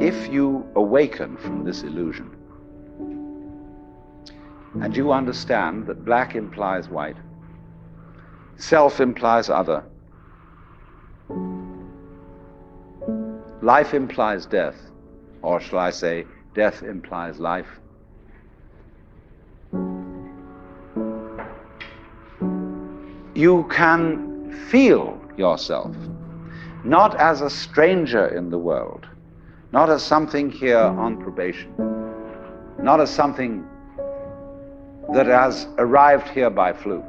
if you awaken from this illusion, and you understand that black implies white, self implies other, life implies death, or shall I say, death implies life, you can feel yourself not as a stranger in the world, not as something here on probation, not as something that has arrived here by fluke,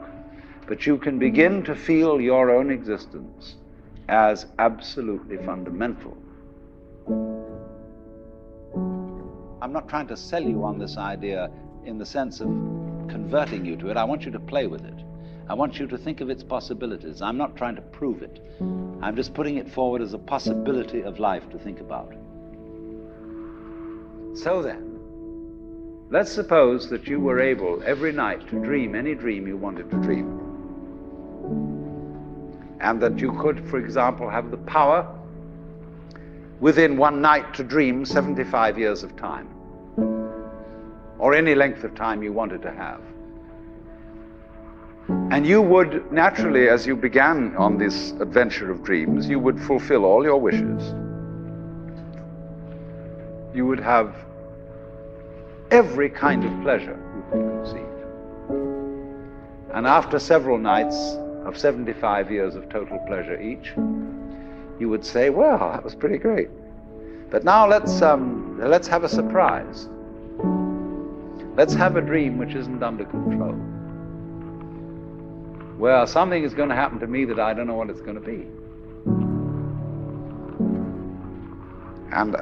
but you can begin to feel your own existence as absolutely fundamental. I'm not trying to sell you on this idea in the sense of converting you to it. I want you to play with it. I want you to think of its possibilities. I'm not trying to prove it. I'm just putting it forward as a possibility of life to think about. So then, let's suppose that you were able every night to dream any dream you wanted to dream. And that you could, for example, have the power within one night to dream 75 years of time, or any length of time you wanted to have. And you would naturally, as you began on this adventure of dreams, you would fulfill all your wishes. You would have every kind of pleasure you could conceive. And after several nights of 75 years of total pleasure each, you would say, well, that was pretty great. But now let's have a surprise. Let's have a dream which isn't under control. Well, something is going to happen to me that I don't know what it's going to be. And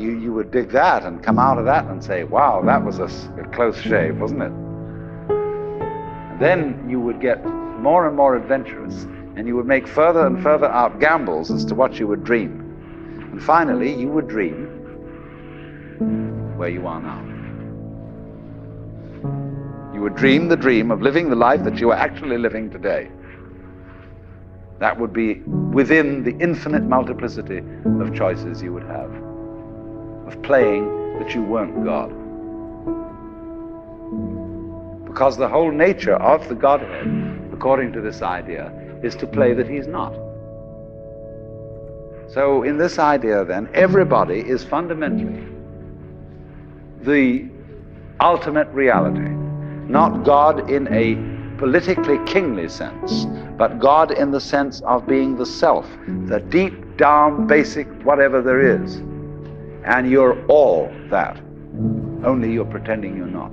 you would dig that and come out of that and say, wow, that was a close shave, wasn't it? And then you would get more and more adventurous, and you would make further and further out gambles as to what you would dream. And finally, you would dream where you are now. You would dream the dream of living the life that you are actually living today. That would be within the infinite multiplicity of choices you would have, of playing that you weren't God. Because the whole nature of the Godhead, according to this idea, is to play that he's not. So in this idea then, everybody is fundamentally the ultimate reality. Not God in a politically kingly sense, but God in the sense of being the self, the deep down basic whatever there is. And you're all that, only you're pretending you're not.